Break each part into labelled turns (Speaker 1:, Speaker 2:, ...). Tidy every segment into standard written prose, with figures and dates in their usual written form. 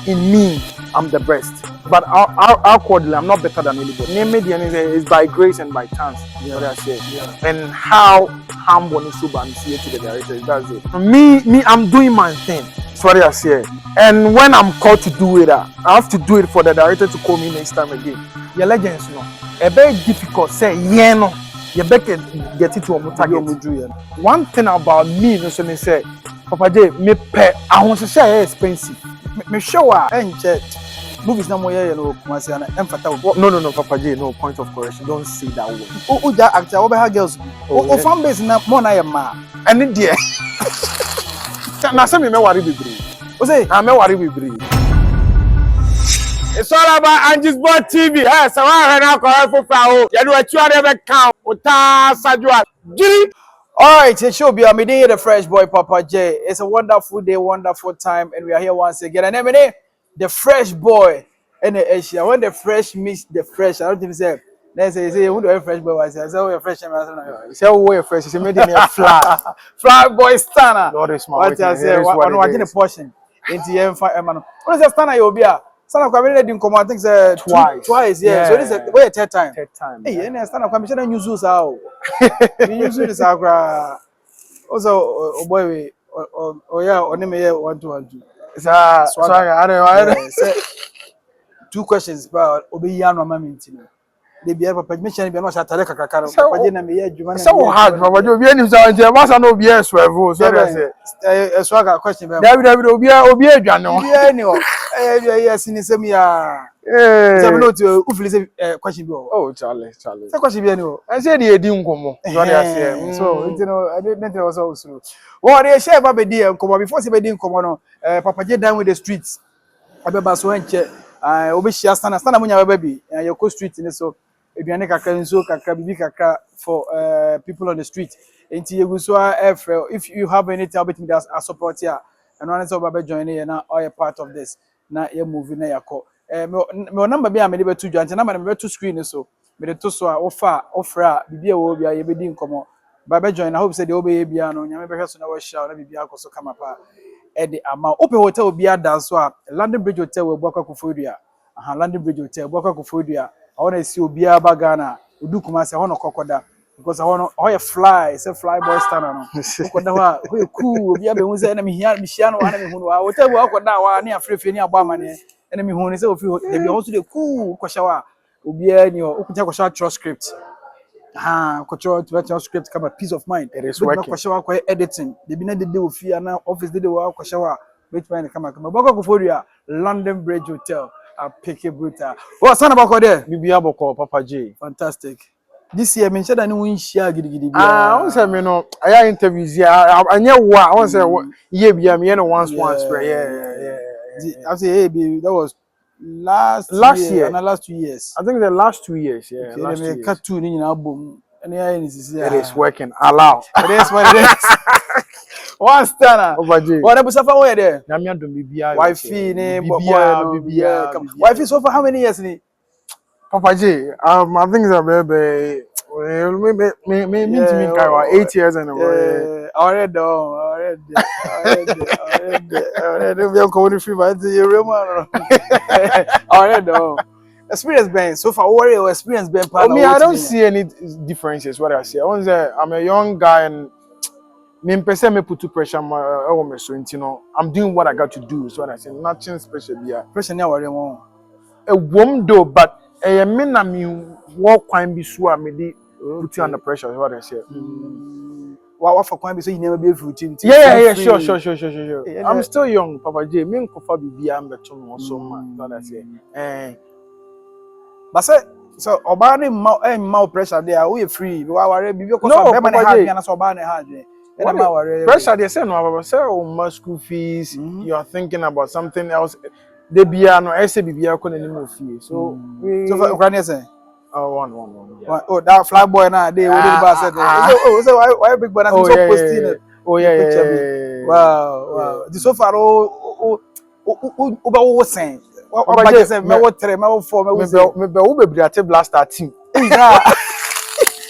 Speaker 1: in me, I'm the best. But outwardly, I'm not better than anybody. Name me the is by grace and by chance. What I say. And how humble and sober and see to the director. That's it. Me, I'm doing my thing. That's what I say. And when I'm called to do it, I have to do it for the director to call me next time again. Your legends, no. A very difficult say, yeah, no. You better get it to a target. One thing about me, no, so me say, Papa J, me pay. I want to say expensive. Me show her and check. Movies no more here, no, no, Papa J, no point of correction. Don't say that word.
Speaker 2: Oh, that actor, over her girls. Oh, fan base na more na ma.
Speaker 1: And in there. Now say me worry be brave.
Speaker 2: What's it?
Speaker 1: I me worry be brave. It's all about Angie's Board TV. Hey, so I now call for flower. You know what you are never count. Ota Sajua. Giri.
Speaker 2: All right, it should be a midday the fresh boy Papa J. It's a wonderful day, wonderful time, and we are here once again. And every the fresh boy and the Asia. When the fresh meets the fresh, I don't think say. Then say who do a fresh boy was? I say oh, you're fresh.
Speaker 1: Say oh, you're fresh. Say made me a flat.
Speaker 2: Flat Boi Stuner.
Speaker 1: Lord is my.
Speaker 2: What I say? What no, I didn't portion. Into M5 What is the Stuner you be? Stuner come didn't come. I think say twice. Yeah. So this is wait third time. Hey, and Stuner come. Should use this how? Use this how? Also, oh boy, oh yeah, only me 1-2.
Speaker 1: So I don't.
Speaker 2: Two questions about Obiyan or Mamintino. They be able to mention be no shatale kakaka. Papa na me ye adwuma.
Speaker 1: So hard, Papa J. Obi any so nje masa no obi eswevo. So
Speaker 2: say swagger question be.
Speaker 1: David obi adwane ho.
Speaker 2: Obi ani ho. Yes ni sem ya. Say me no to ufili say question be ho.
Speaker 1: Oh Charlie.
Speaker 2: Say question be ani ho.
Speaker 1: I say dey edi nkomo. So dey say.
Speaker 2: So you know I didn't also so. What they share about be dey nkomo before say be dey nkomo no. Papa J down with the streets. Abeba so enche. Obi shia stand munya baby. Your co street ni so. Ebiane kakra nso kakra bibi kakra for people on the street. Enti yegusua efre if you have anything about me that I support here and one so baba join here na all part of this na ye movie na yakọ me number be am dey betu dwa na me betu screen so me dey to so a ofra bibi e wo bia ye bedi nkomo baba join I hope say dey obey bia no nyame behwe so na wo sha na bibi akoso kama pa e dey ama open hotel bia dan so a London Bridge Hotel we Bua Kofodua London Bridge Hotel Bua Kofodua I want to see Obia Bagana, Udu Kumasi, I want to Kokoda, because I want to fly, it's a fly Boi Stuner. Kokoda, who cool, Obia, who's enemy here, Michiano, enemy who are whatever I now, near free Finia Bamane, enemy who is also the cool Koshawa, Obia, your Okutaka transcript. Control script come a peace of mind. It is working. Koshawa editing. They be not the deal with fear now, office did the work Koshawa, which man come back. Baka Kofodua, London Bridge Hotel. A picky brutal. What's on about there?
Speaker 1: Bibia boko Papa J.
Speaker 2: Fantastic. This year, I said I know share gidi.
Speaker 1: I want say me no. I interviews here. I know what I want say. Yeah, be me no once. Yeah.
Speaker 2: I say, hey, baby, that was last year. And the last 2 years.
Speaker 1: I think the last 2 years. Yeah.
Speaker 2: Okay, last 2 years. Cartoon in album. And
Speaker 1: it is working. Allow.
Speaker 2: It is what it is. One Stuner. What about Safa where there?
Speaker 1: Namia do bibia.
Speaker 2: Wifey ne bibia. Wifey so for how many years ni?
Speaker 1: Papa J, I think it's a baby. Me 8 years anyway.
Speaker 2: Already. We are going free but you remember. Already. Experience been so far. What your experience been?
Speaker 1: Me, I don't see any differences. What I see, I want to say I'm a young guy and. Me put too pressure on my so you know I'm doing what I got to do. So I say nothing special here.
Speaker 2: Pressure now worry one.
Speaker 1: A woman though, but a men na me walk quite be so me dey put you under pressure. Is what I say.
Speaker 2: What for quite be so you never be routine.
Speaker 1: Yeah, sure. I'm still young, Papa J. Me nkofa bibi am beto no so man. What I say.
Speaker 2: But say so obani ma pressure there. We free. We are bibi because remember the hard and so obani hard.
Speaker 1: Pressure they say no, say oh school fees. You are thinking about something else. They be no say bibia ko na ni mo fee. So
Speaker 2: so Ukraine say
Speaker 1: one.
Speaker 2: Oh that fly boy now they said so why big boy so posting it.
Speaker 1: Oh yeah.
Speaker 2: Wow. The so far o saying what say me what 3 me what 4
Speaker 1: me be wo be at blaster team.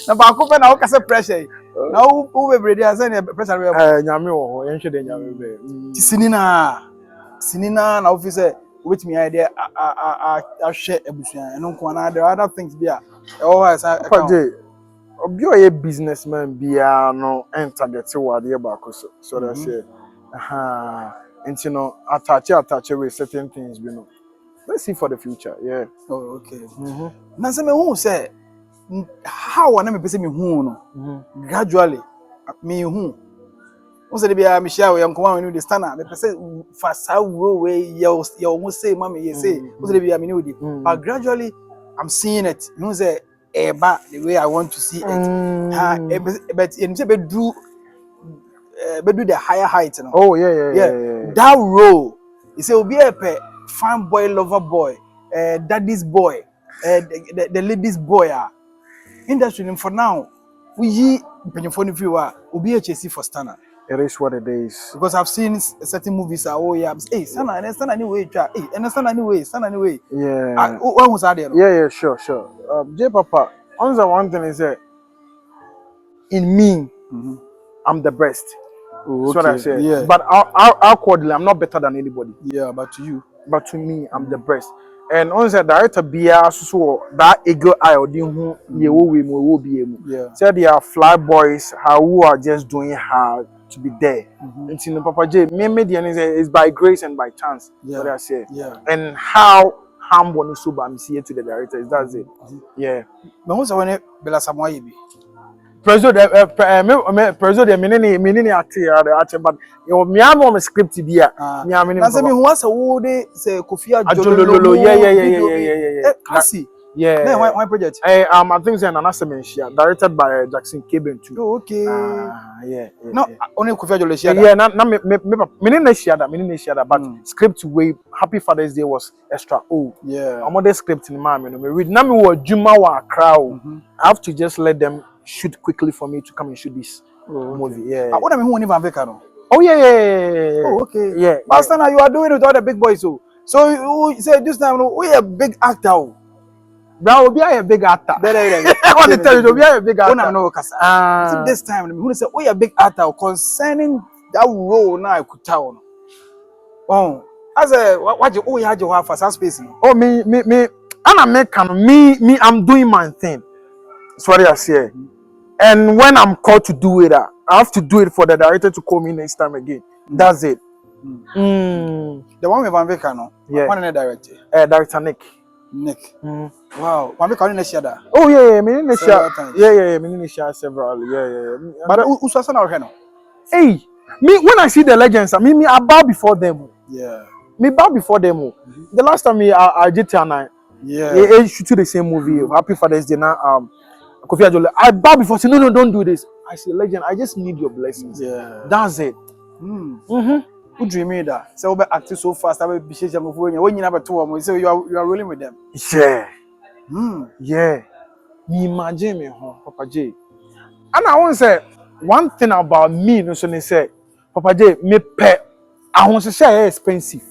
Speaker 2: Na ba ko pe na o ka say pressure. Now who be ready as any pressure we
Speaker 1: nyame wo ho yen hwe de nyame be
Speaker 2: sinina na officer with me idea I share ebusua and no na there are other things be as I
Speaker 1: Papa J, obi a businessman bia no enter get what dey back so that say and you know attach with certain things we know. Let's see for the future. Yeah.
Speaker 2: oh okay na say me who say how na me pese me hu no gradually me hu who say bia me share we am come we the standard me pese fast way you almost say mama you say who say bia me know but gradually I'm seeing it you know say eba the way I want to see it but in say be do the higher height no
Speaker 1: oh yeah
Speaker 2: that role you say obi a fine boy lover boy daddy's boy the lady's boy industry for now we penifoni viewer obi a chase for standard.
Speaker 1: It is what it is.
Speaker 2: Because I've seen certain movies oh yeah hey stand anyway try hey stand anyway
Speaker 1: Yeah.
Speaker 2: What was that there?
Speaker 1: Yeah sure J Papa answer one thing is that in me I'm the best. That's what I say.
Speaker 2: Yeah.
Speaker 1: But outwardly I'm not better than anybody.
Speaker 2: Yeah, but to you.
Speaker 1: But to me, I'm the best. And on the director Bia so that ego I or who ye will be able.
Speaker 2: Yeah.
Speaker 1: So they are fly boys who are just doing hard to be there. And you know, Papa J, me is by grace and by chance.
Speaker 2: Yeah.
Speaker 1: What I say.
Speaker 2: Yeah.
Speaker 1: And how humble is so I'm see to the director is that's it. Yeah.
Speaker 2: But once I want Bella Samoa be.
Speaker 1: President menini acting but you me am on script be me am
Speaker 2: na say me who was a wo dey say Kofi
Speaker 1: Ajololo yeah
Speaker 2: Kasi
Speaker 1: yeah
Speaker 2: na why project
Speaker 1: I think say Nana Semenshia directed by Jackson Keben too.
Speaker 2: Oh, okay
Speaker 1: yeah
Speaker 2: no only Kofi Ajololo share
Speaker 1: yeah na menini share that but script way Happy Father's Day was extra
Speaker 2: yeah
Speaker 1: I'm on the script in my me read na me wo Juma wa crowd I have to just let them shoot quickly for me to come and shoot this movie. Yeah.
Speaker 2: What am I who Van Veka no?
Speaker 1: Oh yeah.
Speaker 2: Oh okay.
Speaker 1: Yeah.
Speaker 2: Master, now you are doing it with all the big boys so. So you say this time we a big actor.
Speaker 1: Bro, will be a big actor. I want to tell you, be a big actor.
Speaker 2: No kasa. This time who say we a big actor concerning that role now I could tell. Oh, as a what you had your for some space.
Speaker 1: Oh me I'm American. Me I'm doing my thing. That's what I say. And when I'm called to do it, I have to do it for the director to call me next time again. That's it.
Speaker 2: The one with Van Veka, no?
Speaker 1: Yeah.
Speaker 2: One in the director.
Speaker 1: Director Nick.
Speaker 2: Wow. Van Veka didn't share that.
Speaker 1: Oh yeah. Me didn't share. Yeah. Me didn't share several. Yeah.
Speaker 2: But who's also now no?
Speaker 1: Hey, me when I see the legends, I bow before them.
Speaker 2: Yeah.
Speaker 1: Me bow before them. The last time I did and
Speaker 2: yeah,
Speaker 1: shoot the same movie. Happy Father's Day now. Kofi Ajole, I bow before say no, don't do this. I say legend, I just need your blessings.
Speaker 2: Yeah,
Speaker 1: that's it.
Speaker 2: Who dream that? So we acting so fast. I will be shaking my phone. When you never told me, so you are rolling with them.
Speaker 1: Yeah. Yeah. You imagine me, Papa J. And I want to say one thing about me. No, so they say, Papa J, me pet. I want to say expensive.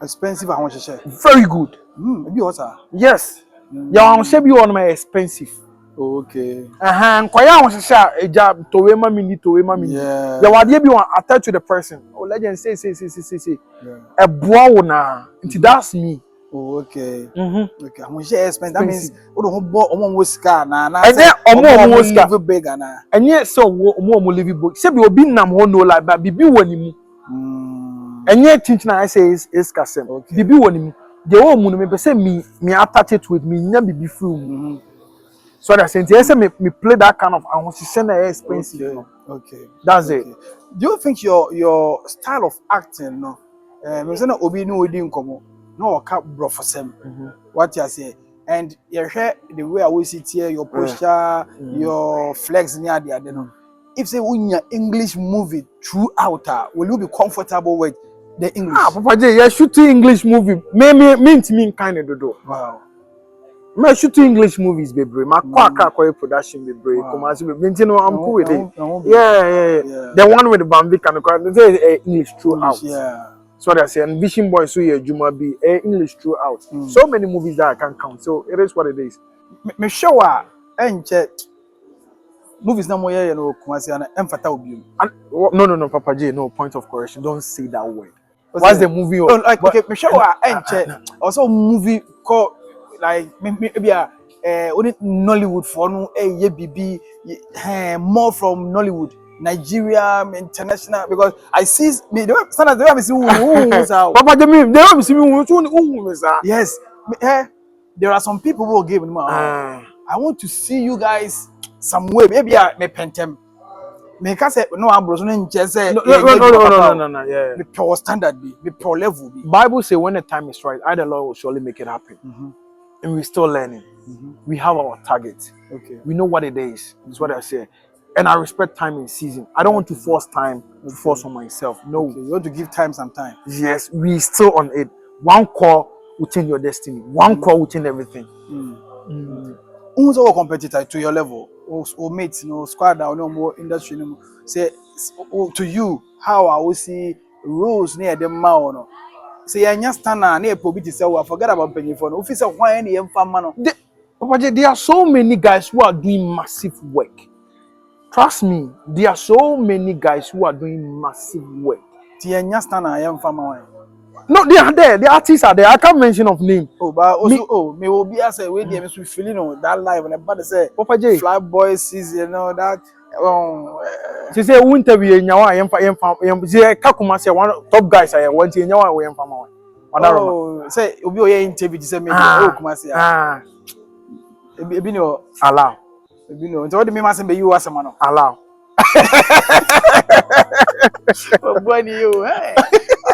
Speaker 2: Expensive. I want to say
Speaker 1: very good.
Speaker 2: Maybe what? Yes.
Speaker 1: Yeah, I want to say be one of my expensive.
Speaker 2: Okay.
Speaker 1: Kwaya won say a job to we mami.
Speaker 2: Yeah.
Speaker 1: Ya wade bi one attach to the person. Oh legend say. Yeah. E boa wo na. Nti that's me.
Speaker 2: Oh okay. Okay. I want say expensive. That means we don't bo omo sika na
Speaker 1: say omo sika
Speaker 2: live big na.
Speaker 1: Enye so omo live big. Say be obi nam ho no like but bibi woni mu. Enye tinch na I say is kasem. Bibi woni mu. The wo mu no me say me attach it with me nya bibi free. So that since yes, me play that kind of I want to send a expensive.
Speaker 2: Okay.
Speaker 1: That's it.
Speaker 2: Do you think your style of acting, no? Me say na obi no odi nkomo. No ka bro for sem. What you say? And you hear the way I will sit here, your posture, your flex near the other. No. If say when your English movie throughout, will you be comfortable with the English?
Speaker 1: Papa J, you shooting English movie. Me kind of do.
Speaker 2: Wow.
Speaker 1: Me shoot English movies, baby. My quack production, baby. Kumawood, baby. You know, I'm cool with it. Yeah. The one with the Bambi can say English throughout.
Speaker 2: Yeah.
Speaker 1: So they say, and Vision Boy, so yeah, Juma be English throughout. So many movies that I can count. So it is what it is.
Speaker 2: Me sure, and movies na moye no Kumasi and emfata obium.
Speaker 1: No, Papa J, no point of correction. Don't say that word. What's the movie?
Speaker 2: Oh, like okay, me show also movie called like maybe only Nollywood for no BB more from Nollywood, Nigeria, international because I see me standard they see
Speaker 1: Papa Jimmy, they don't see me.
Speaker 2: Yes, there are some people who will give me. I want to see you guys some way. Maybe I may pentem. Make us say no, I'm brother. No,
Speaker 1: yeah.
Speaker 2: The pure standard be, the pure level be.
Speaker 1: Bible say when the time is right, I the Lord will surely make it happen. And we're still learning. We have our target.
Speaker 2: Okay.
Speaker 1: We know what it is. That's what I say. And I respect time and season. I don't want to force time to force on myself. No.
Speaker 2: Okay. You want to give time some time.
Speaker 1: Yes, we still on it. One call will change your destiny. One call will change everything.
Speaker 2: Who's our competitor to your level? Or mates, squad or no more industry. No more. Say to you, how I will see rules near the mouth. Say I just stand near probity say I forget about penny for no officer why any man.
Speaker 1: There are so many guys who are doing massive work. Trust me, there are so many guys who are doing massive work. No, they are there. The artists are there. I can't mention of name.
Speaker 2: Oh, but also, me will be as a way they must be feeling that live and about to say,
Speaker 1: Papa J,
Speaker 2: Fly Boy season, that.
Speaker 1: She say who interview in Yawa yam say Kakuma say one top guys I want in Yawa we fama.
Speaker 2: Oh, say obi o interview say me oh Kumasi ah. Ebi no
Speaker 1: allow.
Speaker 2: Ebi no. So what the me must be you as a man.
Speaker 1: Allow.
Speaker 2: Boy you hey.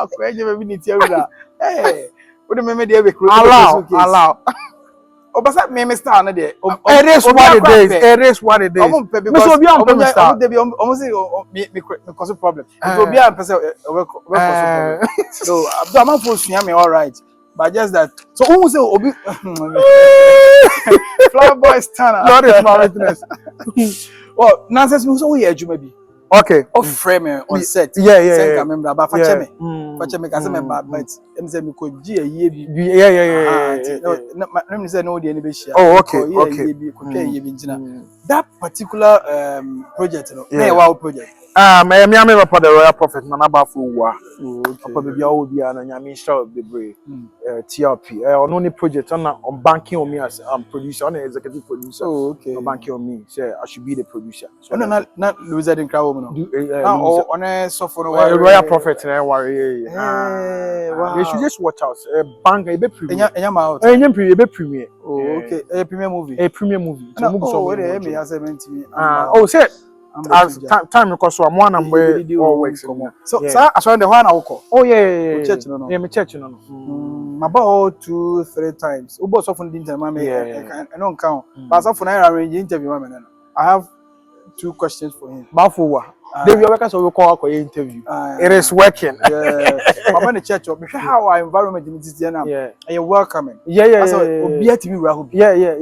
Speaker 2: Akweje me bi ni tiawura. Hey. What the me dey be
Speaker 1: allow.
Speaker 2: Obasa me star na there.
Speaker 1: It is what it is. It is what it is.
Speaker 2: Because obi am pe star. Omo say me cause problem. If obi am pe say we cause problem. So Abdul for suya me all right. But just that. So who say obi Flower Boy Stuner.
Speaker 1: Lord is my witness.
Speaker 2: Well, nonsense me so we adwuma bi.
Speaker 1: Okay.
Speaker 2: Of frame on set.
Speaker 1: Yeah.
Speaker 2: Remember, but fache me. Fache me kasi me bad, but em say me ko gi a ye bi.
Speaker 1: Yeah.
Speaker 2: No, me say no dey any be share.
Speaker 1: Oh, okay.
Speaker 2: That particular project, no. Na wow project.
Speaker 1: Me papa the Royal Prophet Nana Bafuwa. Papa baby all be na nyame show bebre. TRP. On only project on banking on me as producer, on executive producer.
Speaker 2: Oh, okay.
Speaker 1: On banking on me. Say I should be the producer.
Speaker 2: So no, not Louisa in crowd no. On a software
Speaker 1: Royal Prophet na worry.
Speaker 2: Wow.
Speaker 1: You should just watch out. Bank e be premiere.
Speaker 2: Enya
Speaker 1: premiere.
Speaker 2: Oh, okay. A premiere movie.
Speaker 1: A premiere movie.
Speaker 2: So me as me.
Speaker 1: Oh, say as time because I'm one and where all works.
Speaker 2: So as one the one I walk.
Speaker 1: Oh yeah.
Speaker 2: Church no.
Speaker 1: Yeah, me church no.
Speaker 2: About 2-3 times. Ubo so for the interview me. I don't count. But so for I arrange interview me. I have 2 questions for him.
Speaker 1: Bafuwa. David workers will call for interview. It is working.
Speaker 2: Yeah. Mama the church how our environment in this now.
Speaker 1: Yeah.
Speaker 2: And you're welcoming.
Speaker 1: Yeah.
Speaker 2: So obi atimi wura
Speaker 1: Yeah.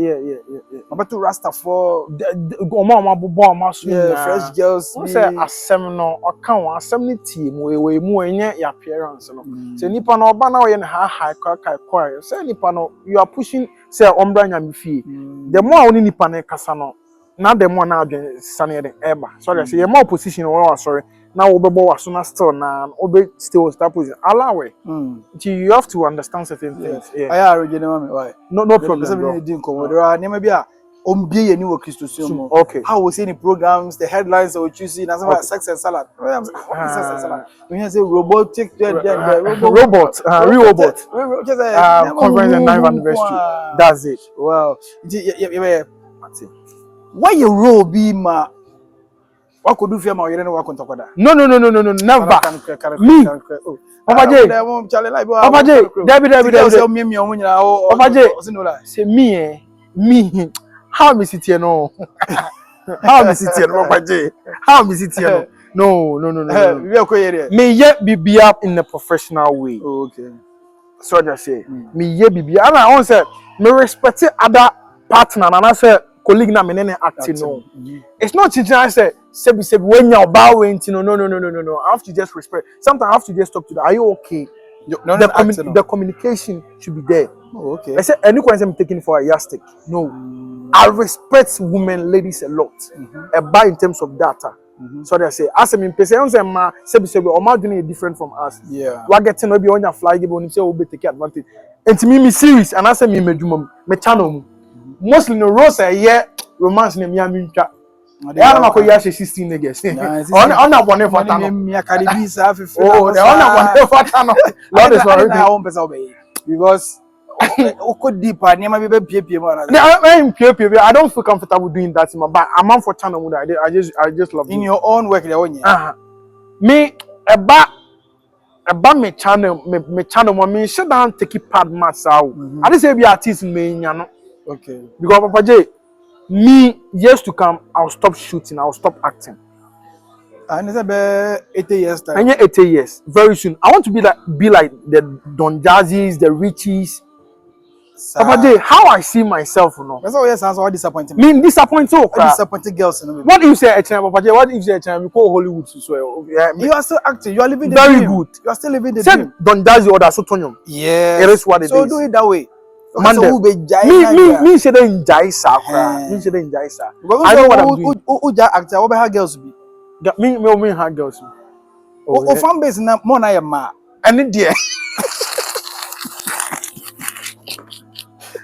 Speaker 2: Mama to Rasta for
Speaker 1: yeah,
Speaker 2: fresh girls.
Speaker 1: Who say asem no okan won asem ni tie mu enye your appearance no. Say nipa no oba na we na high kai. Say nipa no you are pushing say ombra nyame fie. The more oni nipa na kasa no na the more na adwen sane de eba. So they say your more position we sorry. Now we be so na still na obe still start position. Allow it. You have to understand certain things. Yeah.
Speaker 2: I already know me why.
Speaker 1: No problem.
Speaker 2: There are nema bia ombie ni wo Christo sumo.
Speaker 1: Okay.
Speaker 2: How we see the programs, the headlines that we choosing as well sex and salad. What is sex and salad? When you say robotic
Speaker 1: robot, real robot. Conference and 9th anniversary. That's it.
Speaker 2: Wow. Yeah. Why you role be ma? What could do for my you know what contact?
Speaker 1: No, never. Me. Papa J. Papa J. Debbie. Papa J. Say me. How me sit here no? How me sit here no, Papa J? How me sit here no? No. Me yet be up in a professional way.
Speaker 2: Oh, okay.
Speaker 1: So I just say me yet be and I want say me respect other partner and I say colleague na me ne acting no. It's not teaching I say when you're bowing no. I have to just respect. Sometimes I have to just talk to them. Are you okay? The communication should be there.
Speaker 2: Oh, okay.
Speaker 1: I said any question I'm taking for a yardstick. No. I respect women, ladies a lot. About in terms of data. So they say, as me person say ma sebi or ma doing different from us.
Speaker 2: Yeah.
Speaker 1: We getting no be on your fly give on say we take advantage. And to me series and I say me medwuma me channel mostly no rose a romance na me amintwa. Yeah, I'm going to 16 niggas. On a one for Tano. Oh, the one for Tano. Lord is sorry.
Speaker 2: Because deeper, I
Speaker 1: don't feel comfortable doing that, but I'm on for Tano. I just love
Speaker 2: in your own work.
Speaker 1: Me, a me channel, me channel, me sit down, take it part mass out. I just say be artist me, you know.
Speaker 2: Okay.
Speaker 1: Because Papa J, me years to come, I'll stop shooting, I'll stop acting.
Speaker 2: And it's about 80 years time.
Speaker 1: And 80 years, very soon. I want to be like the Don Jazzies, the Richies. Papa J, how I see myself, you know.
Speaker 2: That's all. Yes, all disappointing.
Speaker 1: Me disappointed so.
Speaker 2: Disappointed girls.
Speaker 1: What if you say Papa J? What if you say we call Hollywood to swear? Yeah,
Speaker 2: you are still acting. You are living the
Speaker 1: very
Speaker 2: dream.
Speaker 1: good.
Speaker 2: You are still living the dream.
Speaker 1: Don Jazzy or that Sotonium.
Speaker 2: Yeah.
Speaker 1: It is what it is.
Speaker 2: So do it that way.
Speaker 1: Me say they enjoy sa. Me say they enjoy sa. I know what I'm doing.
Speaker 2: Who actor? What have girls be?
Speaker 1: Me have girls.
Speaker 2: Oh, fan base na more na ya ma.
Speaker 1: And dear.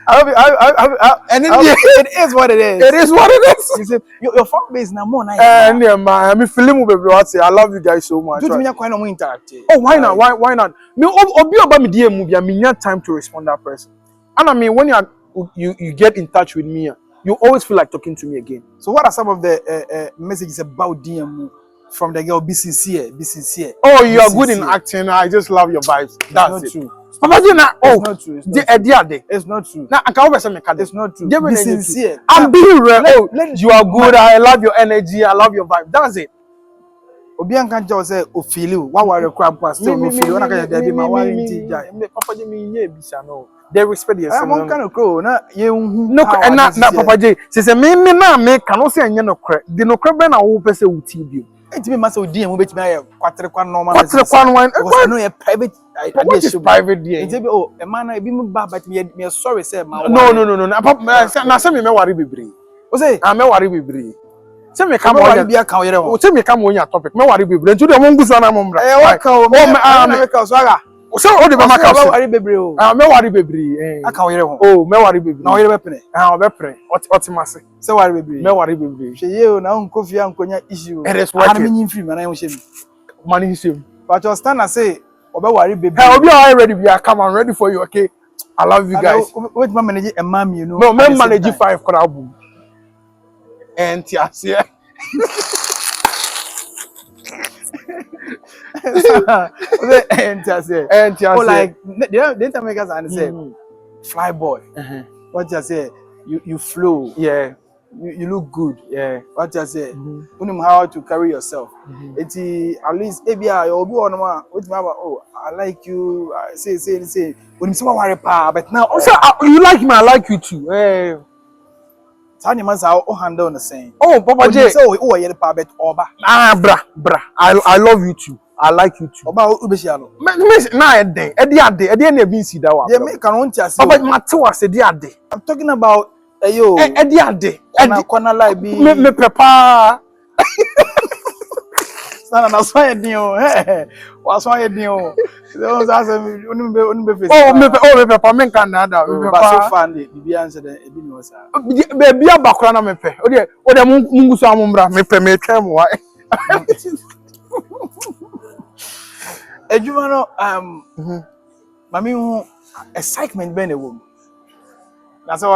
Speaker 2: It is what it is.
Speaker 1: It is what it is.
Speaker 2: You see, your fan base na more na ya ma.
Speaker 1: And man, I'm feeling baby. I love you guys so much.
Speaker 2: Do you mean quite no interact?
Speaker 1: Oh, why not? Why not? Me obi about me DM movie. I mean, you have time to respond that person. And I mean, when you get in touch with me, you always feel like talking to me again.
Speaker 2: So, what are some of the messages about DM from the girl? Be sincere, be sincere.
Speaker 1: Oh, you are good in acting. I just love your vibes. That's it.
Speaker 2: True.
Speaker 1: Imagine that. Oh,
Speaker 2: not true.
Speaker 1: It's
Speaker 2: not true.
Speaker 1: Now I can't always say me.
Speaker 2: It's not true.
Speaker 1: Be
Speaker 2: sincere.
Speaker 1: I'm being real. Oh, you are good. I love your energy. I love your vibe. That's it.
Speaker 2: Obian can't just say, "Oh, feel you." What were the crab was still no feel? When I get my warranty,
Speaker 1: Papa Jimmy, no. They respect yourself.
Speaker 2: I'm kind of crow. No,
Speaker 1: and not Papa J. She said, "Me na me cannot say any no crack. The no crack ben a who person will TV."
Speaker 2: It be maso DM we bet me quarter kwan normal.
Speaker 1: Quarter kwan one.
Speaker 2: Because no, a private.
Speaker 1: What is private there?
Speaker 2: It be oh, a man I be me bad, but me sorry say ma.
Speaker 1: No. Na say me worry bebre.
Speaker 2: O say,
Speaker 1: I me worry bebre. Say me come
Speaker 2: worry be account yere ho.
Speaker 1: O say me come on your topic. Me worry bebre. Ntu de mo ngusu na mo mbra.
Speaker 2: What can me ka so aga.
Speaker 1: O say o de be maka so.
Speaker 2: Worry bebre o.
Speaker 1: Me worry bebre.
Speaker 2: Account yere ho.
Speaker 1: Oh, me worry bebre.
Speaker 2: Na o yere be pene.
Speaker 1: O be pene. Otimase.
Speaker 2: Say worry bebre.
Speaker 1: Me worry bebre.
Speaker 2: She ye o na unko fi ankonya issue.
Speaker 1: It is what.
Speaker 2: Ana me nyim free man na shame.
Speaker 1: Money shame.
Speaker 2: But your stand and say obe worry bebre.
Speaker 1: Hey, obi are ready. We are come. I'm ready for you. Okay. I love you guys.
Speaker 2: Wait, man manage a mom, you know.
Speaker 1: No, man manage 5 crowd. And tiasia. And
Speaker 2: oh, like the makers and say fly boy. What you say? You flow.
Speaker 1: Yeah.
Speaker 2: You look good.
Speaker 1: Yeah.
Speaker 2: What you say? You know how to carry yourself. It's at least maybe you'll be on one. Oh, I like you. Say. When you say worry pa, but now
Speaker 1: also you like me, I like you too. Eh.
Speaker 2: Tanya man say oh handle the same.
Speaker 1: Oh, Papa J.
Speaker 2: So oh yeah pa bet oba.
Speaker 1: Bra. I love you too. I like you too.
Speaker 2: Oba ubeshia no.
Speaker 1: Me na ede na be see that one.
Speaker 2: Yeah, me can want to say.
Speaker 1: Papa Matewa say ade.
Speaker 2: I'm talking about yo.
Speaker 1: Ede.
Speaker 2: Kona like be
Speaker 1: me prepare.
Speaker 2: Sana na so yedin o. Wa so yedin o. Don't ask me unu be face.
Speaker 1: Me prepare me kan na da. Me
Speaker 2: prepare so fan dey bibia answer dey ebi no sa.
Speaker 1: Baby abakora na me pe. O de mungu so amumbra me pe me twem wa.
Speaker 2: Ejuma no mami hu excitement ben e wo. Na so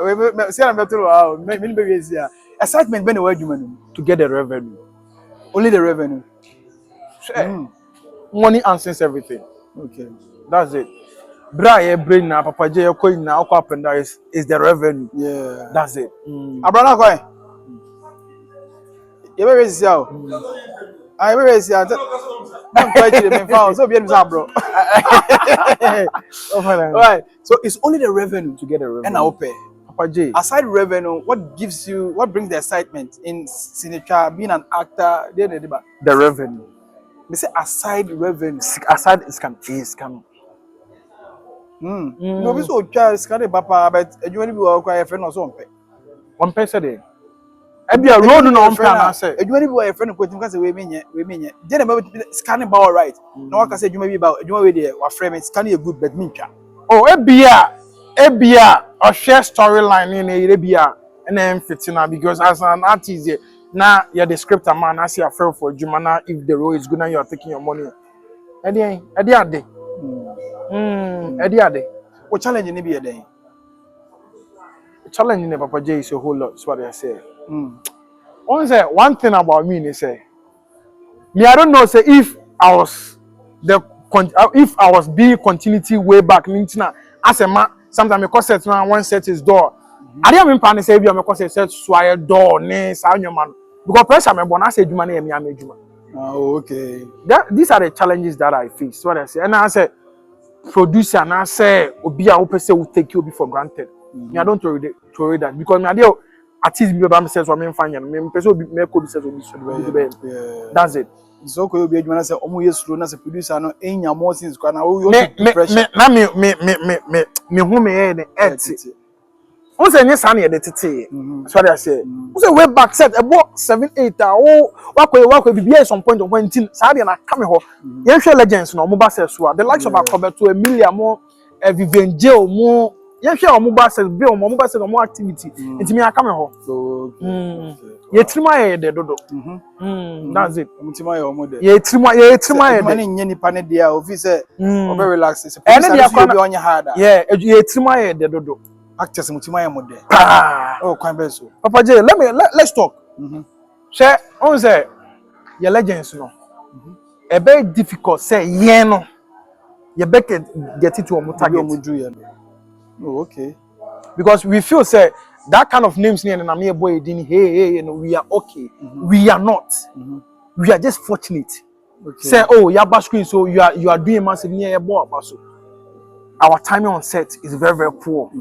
Speaker 2: we see am better wow. Me be we see excitement ben e wo ejuma no
Speaker 1: to get the revenue.
Speaker 2: Only the revenue.
Speaker 1: Money answers everything.
Speaker 2: Okay.
Speaker 1: That's it. Bra ye brain na Papa J coin na up and down is the revenue.
Speaker 2: Yeah.
Speaker 1: That's it.
Speaker 2: Abrana coin. You be see how. I be see how. I'm quite me found. So be bro. Right. So it's only the revenue
Speaker 1: to get the revenue.
Speaker 2: And I'll pay.
Speaker 1: Papa J.
Speaker 2: Aside revenue, what brings the excitement in Sinica, being an actor?
Speaker 1: The revenue.
Speaker 2: They say aside revenue.
Speaker 1: Aside is can.
Speaker 2: No, we so child is kind of papa, but you only be quite a friend or something.
Speaker 1: One person there. Ebi a road no on plan say.
Speaker 2: Adwuma ni bi wa friend ko tim ka say we menye. Je na scanning ba all right. Na wa ka say adwuma bi ba adwuma we dey wa frame scan e good but me ntwa.
Speaker 1: Oh, ebi a share storyline in ebi a na emfitina because as an artist now you're the script man as you fail for adwuma na if the role is good and you are taking your money. Edi ade. Edi ade.
Speaker 2: What challenge ni bi e den?
Speaker 1: Challenge in Papa J is a whole lot. That's what I say. One thing about me is say, me I don't know say if I was being continuity way back. As a man, sometimes my concept now one set his door. I didn't even plan to say my concept set swire door ne sa man because pressure me born as a juma na me juma.
Speaker 2: Oh, okay.
Speaker 1: These are the challenges that I face. What I say, and I say producer and I say obi a open say will take you for granted. Me I don't tolerate that because me I dey artist be about myself so me find me person be me code says obi so that's it.
Speaker 2: So ko obi adwuma na say omo yesuro na say producer no enya more things kwa na you pressure
Speaker 1: na me hu me e on say nye san ye de tete so that say on say way back set about 7-8 oh wakwe bibia some point of point sa dey na come ho yen hwe legends no mo ba say so the likes of Akobeto Emilia mo Vivian J mo yen hwe mo ba say be mo ba say mo activity ntimi aka me ho ye trima ye de dodo that's it
Speaker 2: mutima ye omo de
Speaker 1: ye trima ye de
Speaker 2: mani nye nipa ne dia ofi say obe relax say be onye harder
Speaker 1: ye trima ye de dodo
Speaker 2: actors mutima ye mo de oh kwan be so
Speaker 1: Papa J let's talk say on say your legends no e very difficult say yen no you be get it to omo target
Speaker 2: oh okay
Speaker 1: because we feel say that kind of names near na me boy didn't hey we are okay we are not we are just fortunate say oh you are screen so you are doing massive near boy so our timing on set is very very poor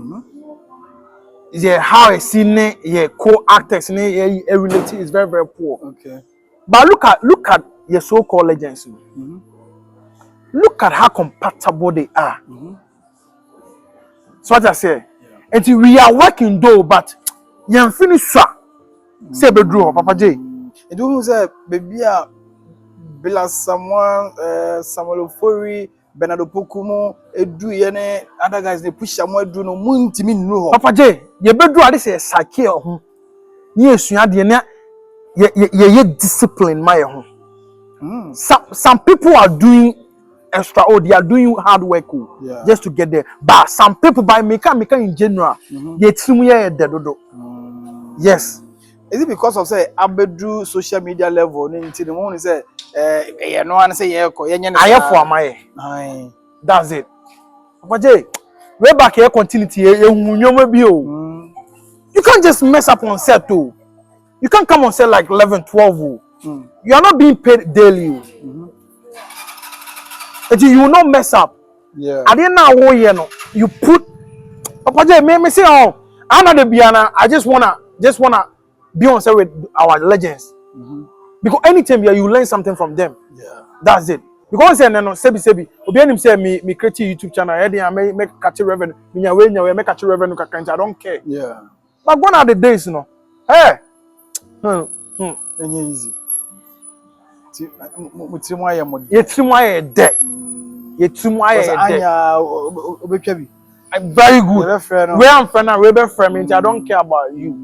Speaker 1: yeah how I see yeah co-actors relative is very very poor
Speaker 2: okay
Speaker 1: but look at your so-called legends look at how compatible they are so what I say until we are working though but you finish say bedroom Papa J
Speaker 2: and you say baby bila someone Samuel Ofori Bernardo Pokumo edu ye ne other guys they push am edu no muntimi nnu ho
Speaker 1: Papa J ye bedu ade say sake ho ni esua de na ye discipline my ho some people are doing extra they are doing hard work just to get there but some people by make in general ye timu ye de dodo yes
Speaker 2: is it because of say abedu social media level nti the one say you know and say ye ko ye nyane
Speaker 1: aye for amaye that's it Papa J way back here continuity ye hunyoma bi o you can't just mess up on set too you can't come on set like 11-12 you are not being paid daily you will not mess up I didn't know you put Papa J me say oh I'm not the Biana I just wanna be on set with our legends because anytime you learn something from them that's it because say no sebi obi anim say me create YouTube channel e dey make catch revenue me nya make catch revenue kakanta I don't care but gone are the days no hey
Speaker 2: enye easy mutrimu aye mod
Speaker 1: ye trimu aye de ye trimu aye de
Speaker 2: anya obetwa bi
Speaker 1: very good we am friend and we be friend I don't care about you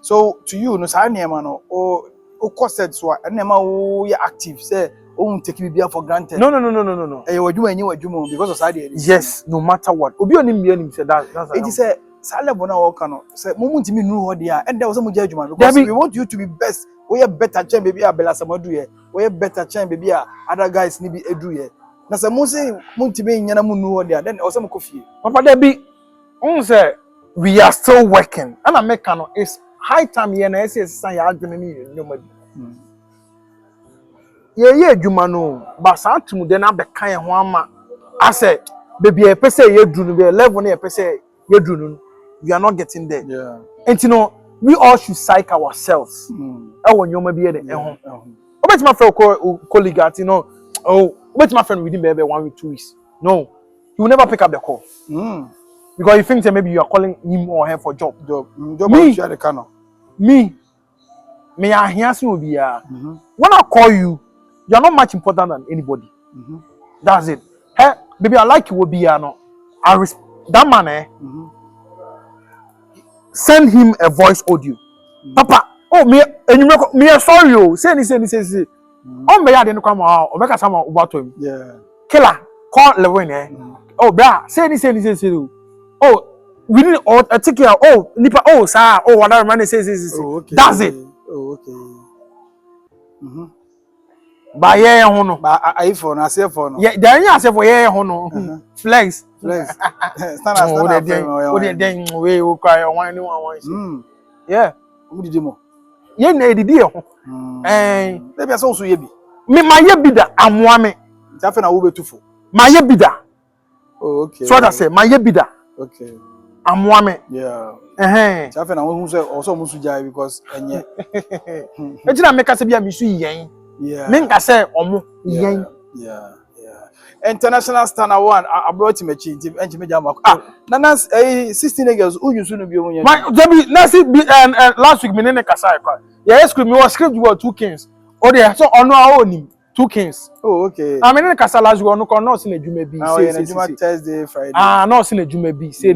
Speaker 2: so to you no sa name no o corset so name o you active say o take bibia for granted
Speaker 1: no
Speaker 2: eh wadwuma enye wadwuma because of side
Speaker 1: yes no matter what obi onim me anim say that's
Speaker 2: it is say sa level na work no say muntimi nu ho dia and there was some judgment because we want you to be best we are better chain baby abela samadu ye we are better chain baby other guys ni bi edu ye na say muntimi nyana mu nu ho dia then o say mkofie
Speaker 1: Papa there be on say we are still working and I make no is high time here na say san ya adwene ni nyoma bi ye adwuma no ba san tum de na be kan ho ama I say baby e pese ye dunu be level na e pese ye dunu we are not getting there and you know we all should psych ourselves e won nyoma bi ye de ho obet my friend colleague at you know oh obet my friend within maybe 1 week 2 weeks no he will never pick up the call because you think that maybe you are calling him or her for job.
Speaker 2: Me, the cano.
Speaker 1: Me are here will be
Speaker 2: Mm-hmm.
Speaker 1: when I call you, you're not much important than anybody.
Speaker 2: Mm-hmm.
Speaker 1: That's it. Hey, baby, I like you will be no. That man
Speaker 2: Mm-hmm.
Speaker 1: send him a voice audio.
Speaker 2: Mm-hmm.
Speaker 1: Papa, oh me and you make me sorry you. Say. Oh me I didn't come out or make a sama about him.
Speaker 2: Yeah.
Speaker 1: Killer, call Lewin Oh bra, say. Oh, we need a ticket. Oh, nipa. Oh, sir. Oh, whatever man says.
Speaker 2: Oh, okay.
Speaker 1: That's it.
Speaker 2: Oh, okay. Mm-hmm.
Speaker 1: By yeah, hono.
Speaker 2: But iPhone, I say phone.
Speaker 1: Yeah, then you say for yeah, hono. Flex.
Speaker 2: Stand
Speaker 1: Oh, they then we will cry on one. Yeah.
Speaker 2: Who did you more?
Speaker 1: Yeah, na edidi ho.
Speaker 2: Maybe I saw so yebi.
Speaker 1: Me my ye bida amwa me.
Speaker 2: Jafe na wo betufo.
Speaker 1: My ye bida.
Speaker 2: Oh, okay.
Speaker 1: So that say my ye bida.
Speaker 2: Okay.
Speaker 1: Amwa me.
Speaker 2: Yeah. Jafe na wo say also musu jai because enye.
Speaker 1: E na make say bia misu yen.
Speaker 2: Yeah.
Speaker 1: Me nka say omo yen.
Speaker 2: Yeah. International star na one abroad team team enchi jam nanas 16 girls who use no bi omo yen. Last week me ne kasa kwa. Yeah, script me was script about two kings. Oh there so ono a onim two kings. Oh, okay.
Speaker 1: I mean kasa last week ono ko no se na dwuma bi
Speaker 2: say Thursday Friday.
Speaker 1: No se na dwuma bi say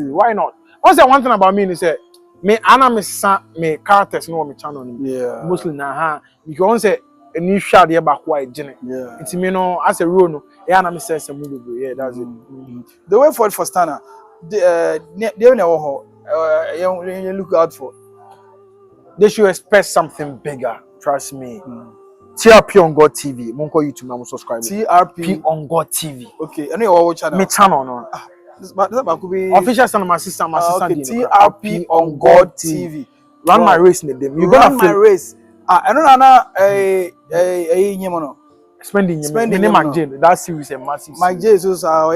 Speaker 1: why not? Also one thing about me is say me ana me sa me characters no me channel ni.
Speaker 2: Yeah.
Speaker 1: Mostly na because say a new shot here back why gene.
Speaker 2: Yeah.
Speaker 1: It's me no as a rule no. Yeah, na me say some movie. Yeah, that's it.
Speaker 2: The way forward for Stana, they you look out for.
Speaker 1: They should expect something bigger. Trust me. TRP on God TV. Monko YouTube, I'm subscribe.
Speaker 2: TRP
Speaker 1: on God TV.
Speaker 2: Okay. I know your channel.
Speaker 1: Me channel no.
Speaker 2: This could be
Speaker 1: official channel. My sister.
Speaker 2: Okay. TRP on God TV.
Speaker 1: Run my race in the them.
Speaker 2: You gonna my race. I don't know.
Speaker 1: Spending name Mike J. That series a massive.
Speaker 2: Mike J. So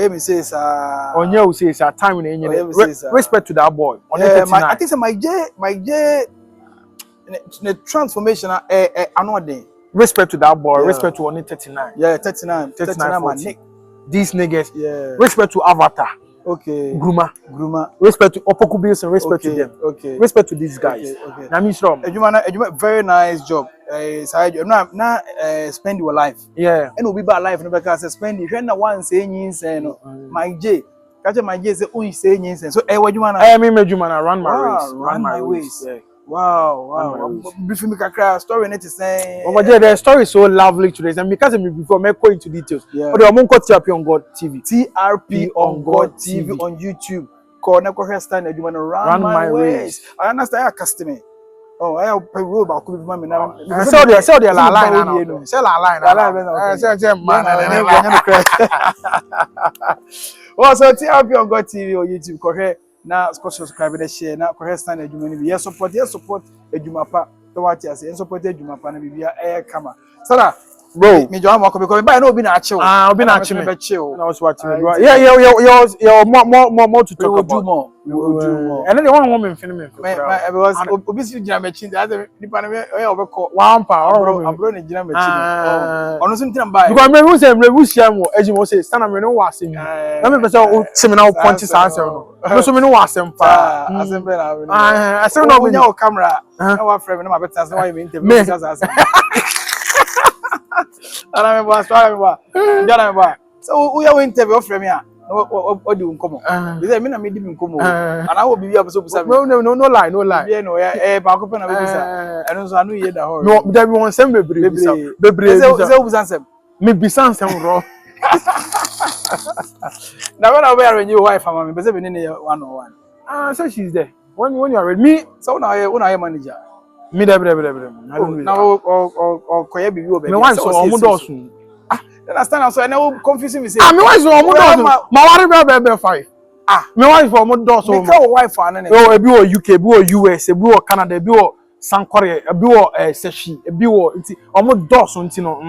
Speaker 2: me say
Speaker 1: Onye will say time in respect to that boy.
Speaker 2: I think Mike J. The transformation another
Speaker 1: respect to that boy. Respect to only 39.
Speaker 2: Yeah, 39 man.
Speaker 1: These niggas.
Speaker 2: Yeah.
Speaker 1: Respect to Avatar.
Speaker 2: Okay.
Speaker 1: Gruma.
Speaker 2: Respect
Speaker 1: to Opoku Bills and respect to them.
Speaker 2: Okay.
Speaker 1: Respect to these guys.
Speaker 2: Okay.
Speaker 1: Now me strong.
Speaker 2: Ejuma very nice job. Spend your life.
Speaker 1: Yeah.
Speaker 2: And we be by life no because spend it when one say yin say no. My J. Catch my J say who say yin say. So ejuma na.
Speaker 1: Me ejuma na run my race.
Speaker 2: Run my ways.
Speaker 1: Yeah.
Speaker 2: Wow. Briefing me kakra story net is saying.
Speaker 1: But the story is so lovely today. And because me before me go into details.
Speaker 2: Yeah.
Speaker 1: But I'm on TRP on God TV.
Speaker 2: TRP on God TV on YouTube. Corner stand ejuma na run my ways. I understand your customer. Oh, I have a rule about Kubi Mammy now.
Speaker 1: Sell the la line. Sell la line. Sell man.
Speaker 2: Also, TRP on God TV or YouTube. Correct. Now, subscribe and share. Now, correct stand a Jumani. Yes, support a Jumapa. The what you say, and support a Jumapa and be air camera. Sarah, bro, me John Marco because I know been actual. I've been actually chill. I was watching.
Speaker 1: Yeah, more to talk
Speaker 2: about. We will do more.
Speaker 1: And then the one woman film me.
Speaker 2: Because obviously Jam machine. The other Nipaname overcall.
Speaker 1: One power.
Speaker 2: I'm running Jam machine. On something by.
Speaker 1: Because me who say Revolution, as you say, stand up. Me no watching. Let me say, seminal punches answer. No, so me no watching.
Speaker 2: I say no. When your camera, our friend, no better. So why me interview? So we are interview from here. What do you come on? They say me na me di me come on. And I will be able to say
Speaker 1: no lie.
Speaker 2: Yeah, no, ba ko pe na be bisa. And so I know you that hole.
Speaker 1: No, there be one sem bebre.
Speaker 2: Say ubusansem.
Speaker 1: Me bisansem ro.
Speaker 2: Now when I wear your wife am me be say be ne 101.
Speaker 1: So she's there. When you are ready. Me
Speaker 2: so now you manager.
Speaker 1: Me there. I don't
Speaker 2: know. Now koye bibi o be.
Speaker 1: Me wan so omo dosun.
Speaker 2: Understand so now confusing me say.
Speaker 1: Me wan so omo dosun. Ma wari be 5. Me wan for omo dosun.
Speaker 2: Me call wife an na.
Speaker 1: Oh, ebi wo UK, ebi wo US, ebi wo Canada, ebi wo South Korea, ebi wo Seshi, ebi wo nti omo dosun nti no.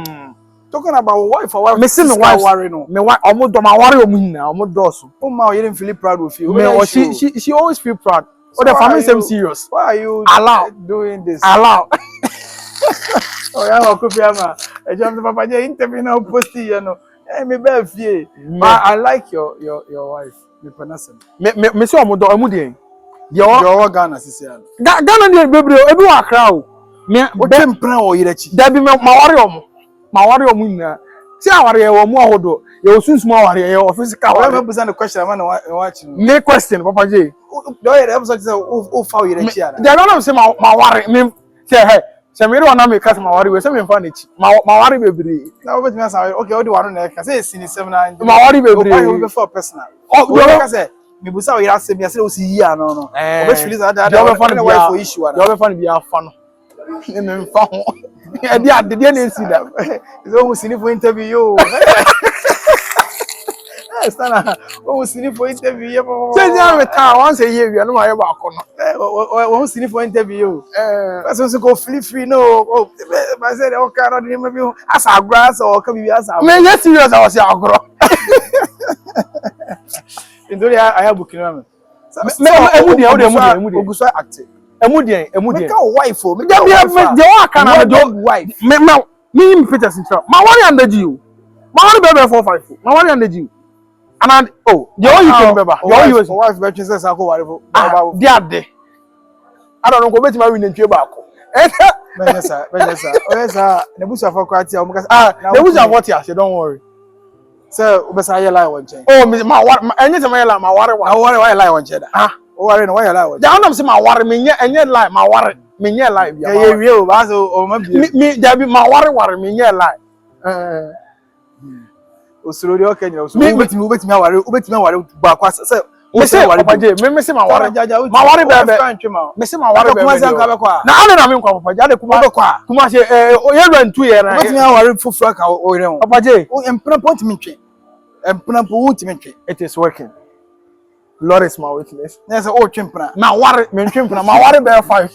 Speaker 2: Talking about wife,
Speaker 1: me see me wife
Speaker 2: worry no.
Speaker 1: Me wife omo do ma worry omo nyina, omo dosun.
Speaker 2: Oh ma, you didn't feel proud of you.
Speaker 1: Me she always feel proud. So the family seem serious.
Speaker 2: Why are you doing this?
Speaker 1: Allow.
Speaker 2: Oh yeah, Kofi ama. E jam papa je interview na post you know. Me be fie. I like your wife. Me penasem.
Speaker 1: Me say omo do omo dey.
Speaker 2: Your Ghana sisia.
Speaker 1: Ghana dey bebre ebi wa akra o. Me
Speaker 2: O tempran o yirechi.
Speaker 1: Da bi me mawari omo. Mawari omo nyina. Si awari e wo mu ahodo. Ye osunsun awari e physical awari.
Speaker 2: Why me put the question am na watch.
Speaker 1: Me question Papa J.
Speaker 2: Do you episode say o fa yirechi ana.
Speaker 1: They don't say mawari me say hey. Se me ro na me kasa mawari we say me fa na chi. Mawari bebre.
Speaker 2: Na obet me say okay o di wano na ka say sini 7 na.
Speaker 1: Mawari bebre.
Speaker 2: O be for personal.
Speaker 1: Oh,
Speaker 2: do you say me busa o yira say me say o si yi ano no. O be feel that
Speaker 1: the
Speaker 2: wife for issue ana.
Speaker 1: The other fan be afa no. Me fa ho. E dey ade dey na si da.
Speaker 2: So we sini for interview yo. Stana, we sini for interview yo.
Speaker 1: Say dey me ta once a year we no ma ye ba ko no.
Speaker 2: We sini for interview yo. Person go free no. Oh, I said okay no dey maybe as a grass or can be as a.
Speaker 1: Me yes serious I was say agro.
Speaker 2: Ndori I have booking am.
Speaker 1: Me emu dey.
Speaker 2: Oguso active.
Speaker 1: Emu dey.
Speaker 2: Me ka wife o. Me
Speaker 1: Dey wa kana me do
Speaker 2: wife.
Speaker 1: Me Peter Sintra. Ma worry and you. Ma worry bebe 45. Ma worry and you. And oh, the all you can beba. The all you
Speaker 2: wife be twen say ko worry for.
Speaker 1: Dey ade. I don't know go beti ma win ntwe ba ko.
Speaker 2: Benyesa. O yesa, na busu afọ kwati o mukasa.
Speaker 1: The busu afọ ti ase, don't worry.
Speaker 2: So, o be say lie won chen.
Speaker 1: Oh, me ma worry, enye se ma lie ma worry wa.
Speaker 2: I worry why lie won chen da. O worry no why lie won.
Speaker 1: Da na say ma worry me enye lie ma worry. Me nye lie bia.
Speaker 2: Ye wie o ba so o ma bi.
Speaker 1: Me da bi ma worry me nye lie.
Speaker 2: Osuro de okay nyina osuro. Ubetimi aware ba kwa say
Speaker 1: me say Papa J, me say ma worry. Ma worry bebe. Me say ma worry bebe.
Speaker 2: Kuma say nka be kwa.
Speaker 1: Na ane na me nkwa Papa J, ade kuma be kwa. Kuma say o ye rantu ye na.
Speaker 2: Ubetimi aware fufura ka o yere.
Speaker 1: Papa J,
Speaker 2: o empna point mi twe. Empna po wuti mi twe.
Speaker 1: it is working. Lord is my witness.
Speaker 2: Na say o twe empna.
Speaker 1: Ma worry, me twe empna. Ma worry be 5.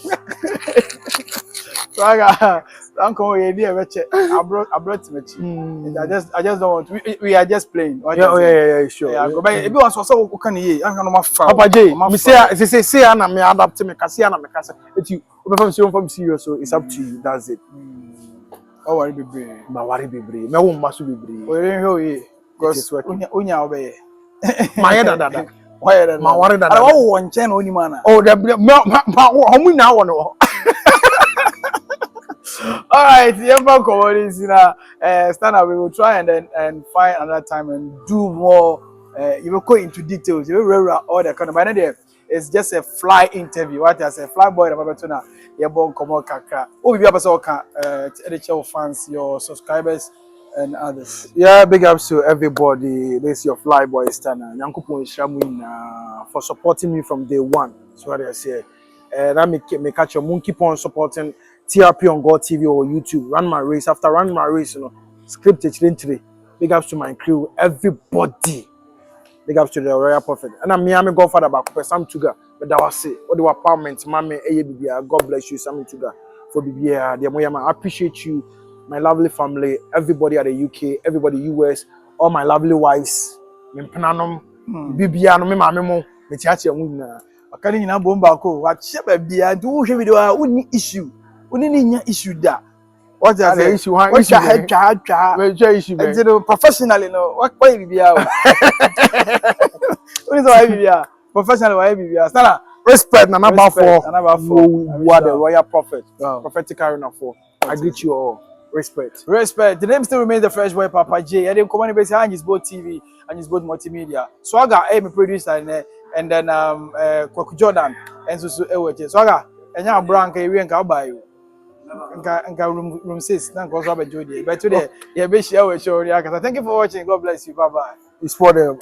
Speaker 2: So I uncle we dey weche abroad mechi. I just don't want to, we are just playing.
Speaker 1: Yeah, sure.
Speaker 2: Yeah, go by e be wan so o kan ye an no ma fa.
Speaker 1: Papa J, me say na me adapt me kase na me kase. Eti o be from serious, so it's up to you. That's it.
Speaker 2: O worry bebre.
Speaker 1: Ma worry bebre. Me wo mma so bebre.
Speaker 2: O yere hwe ye. Because onya obeye.
Speaker 1: Ma ye dada.
Speaker 2: Why that?
Speaker 1: Ma worry dada.
Speaker 2: I want chen oni mana.
Speaker 1: Oh, the homu na wo.
Speaker 2: All right, Yemba Komodis, stand up. We will try and find another time and do more. You will go into details. You will read all the kind of. By the it's just a fly interview. What I say, fly boy, the Babatuna, Yemba Komod Kaka. Oh, we have also NHL fans, your subscribers, and others.
Speaker 1: Yeah, big ups to everybody. This is your fly boy Stuner. Nyankopon Shamuin for supporting me from day one. That's what I say. And I make catch your monkey keep on supporting TRP on God TV or YouTube. Run my race. After running my race, scripted today. Big ups to my crew, everybody. Big ups to the Royal Prophet. And I'm Miami Godfather back Sam Tuga. But that was it. What the apartment, Mammy, God bless you, Sam Tuga, for BBA. I appreciate you, my lovely family, everybody at the UK, everybody US, all my lovely wives. BBA, no me mammy mo, me chiachi amuna.
Speaker 2: Akani nyina bomba ko, wa chebe bia, do wo hwe video a woni issue. Woni ni nya issue da. What is the issue? What issue? What issue? Professionally, no. What bibia? What is why bibia? Professionally, why bibia? Stana.
Speaker 1: Respect, number 4.
Speaker 2: You
Speaker 1: are the Royal Prophet. Prophetic arena 4. I greet you all. Respect.
Speaker 2: The name still remains the Fresh Boy Papa J. I didn't come on base and both TV and both multimedia. Swagger, I'm producer and then Kwaku Jordan and so Swagger, and now Branca, we can buy you. Room 6, then goes up Jody. But today, yeah, be share with you. Thank you for watching. God bless you. Bye bye.
Speaker 1: It's for them.